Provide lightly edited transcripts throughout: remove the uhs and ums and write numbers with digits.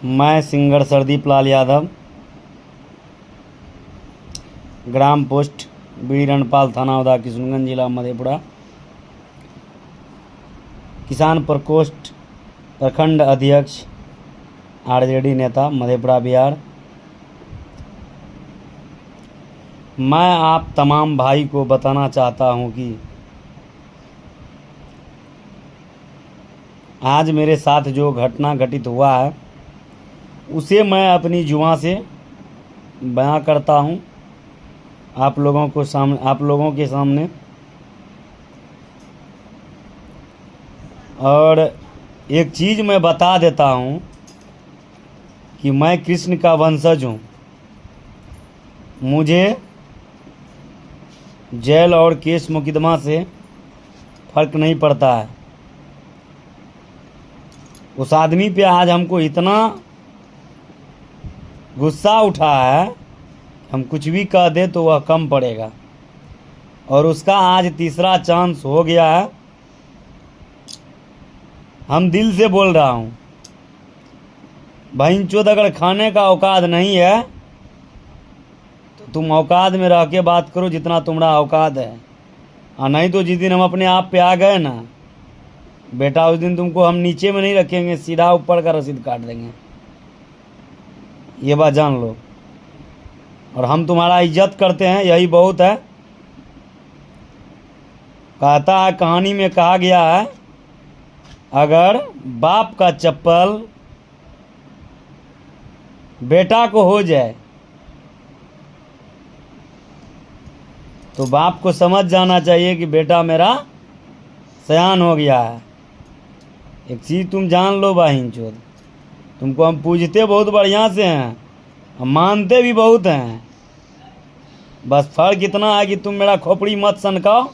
मैं सिंगर सरदीप लाल यादव, ग्राम पोस्ट बीड़ी रणपाल, थाना उदा, किशनगंज, जिला मधेपुरा, किसान प्रकोष्ठ प्रखंड अध्यक्ष, आरजेडी नेता, मधेपुरा, बिहार। मैं आप तमाम भाई को बताना चाहता हूं कि आज मेरे साथ जो घटना घटित हुआ है उसे मैं अपनी जुबान से बयां करता हूं आप लोगों के सामने। और एक चीज़ मैं बता देता हूं कि मैं कृष्ण का वंशज हूं। मुझे जेल और केस मुकदमा से फर्क नहीं पड़ता है। उस आदमी पे आज हमको इतना गुस्सा उठा है, हम कुछ भी कह दे तो वह कम पड़ेगा। और उसका आज तीसरा चांस हो गया है। हम दिल से बोल रहा हूँ, भैंचोद अगर खाने का औकात नहीं है तो तुम औकात में रह के बात करो जितना तुम्हारा औकात है। और नहीं तो जिस दिन हम अपने आप पे आ गए ना बेटा, उस दिन तुमको हम नीचे में नहीं रखेंगे, सीधा ऊपर का रसीद काट देंगे। ये बात जान लो। और हम तुम्हारा इज्जत करते हैं, यही बहुत है। कहता है, कहानी में कहा गया है, अगर बाप का चप्पल बेटा को हो जाए तो बाप को समझ जाना चाहिए कि बेटा मेरा सयान हो गया है। एक चीज़ तुम जान लो बहिनचोद, तुमको हम पूजते बहुत बढ़िया से हैं, हम मानते भी बहुत हैं। बस फर्क इतना है कि तुम मेरा खोपड़ी मत सनकाओ,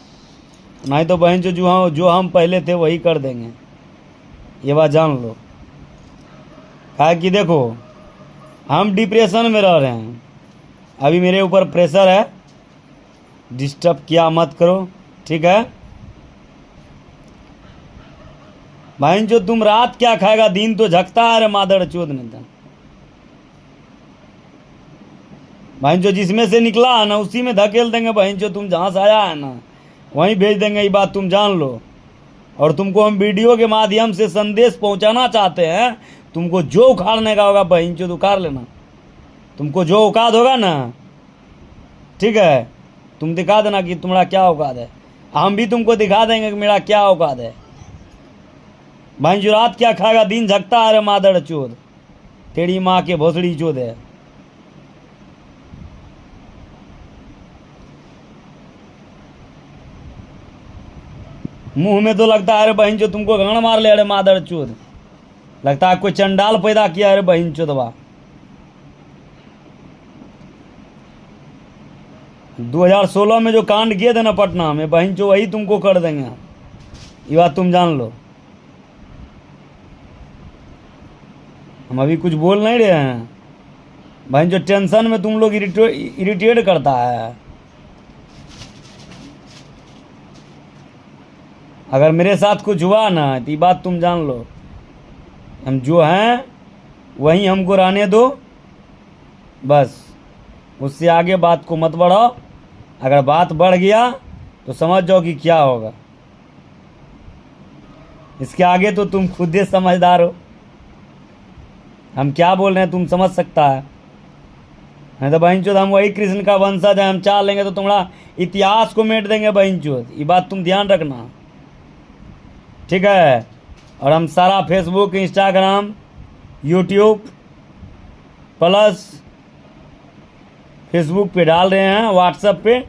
नहीं तो बहन जो हम पहले थे वही कर देंगे। ये बात जान लो। कहा कि देखो, हम डिप्रेशन में रह रहे हैं, अभी मेरे ऊपर प्रेशर है, डिस्टर्ब किया मत करो, ठीक है भाई। जो तुम रात क्या खाएगा, दिन तो झकता है रे मादर चोद ने भाई। जो जिसमें से निकला है ना उसी में धकेल देंगे भाई। जो तुम जहाँ से आया है ना वहीं भेज देंगे, ये बात तुम जान लो। और तुमको हम वीडियो के माध्यम से संदेश पहुंचाना चाहते हैं, तुमको जो उखाड़ने का होगा बहन जो उखाड़ लेना। तुमको जो औकात होगा ना, ठीक है, तुम दिखा देना कि तुम्हारा क्या औकात है। हम भी तुमको दिखा देंगे कि मेरा क्या औकात है भाई। जो रात क्या खाएगा, दिन झकता है रे मादर चोद, तेरी माँ के भोसड़ी चोद है। मुंह में तो लगता है रे बहन जो तुमको गाड़ मार ले, अरे मादर चोद, लगता है कोई चंडाल पैदा किया है रे बहन चोदवा। 2016 में जो कांड किए थे ना पटना में बहन चो, वही तुमको कर देंगे। ये बात तुम जान लो। हम अभी कुछ बोल नहीं रहे हैं भाई। जो टेंशन में तुम लोग इरिटेट करता है। अगर मेरे साथ कुछ हुआ ना तो ये बात तुम जान लो, हम जो हैं वहीं हमको रहने दो बस। उससे आगे बात को मत बढ़ाओ। अगर बात बढ़ गया तो समझ जाओ कि क्या होगा। इसके आगे तो तुम खुद ही समझदार हो, हम क्या बोल रहे हैं तुम समझ सकता है। नहीं तो बहन चोद हम वही कृष्ण का वंशज है, हम चाह लेंगे तो तुम्हारा इतिहास को मेट देंगे बहन चोद। ये बात तुम ध्यान रखना, ठीक है। और हम सारा Facebook, Instagram, YouTube plus Facebook पे डाल रहे हैं, व्हाट्सएप पे।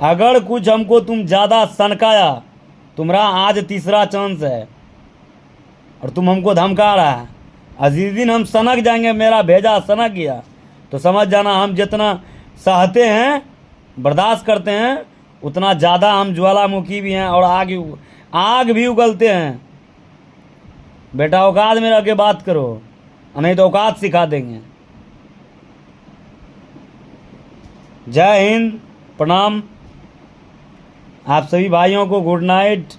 अगर कुछ हमको तुम ज़्यादा सनकाया, तुम्हारा आज तीसरा चांस है। और तुम हमको धमका रहा है, और जिस दिन हम सनक जाएंगे, मेरा भेजा सनक गया, तो समझ जाना हम जितना सहते हैं, बर्दाश्त करते हैं, उतना ज़्यादा हम ज्वालामुखी भी हैं और आग भी उगलते हैं। बेटा औकात में रह के बात करो, नहीं तो औकात सिखा देंगे। जय हिंद, प्रणाम। आप सभी भाइयों को गुड नाइट।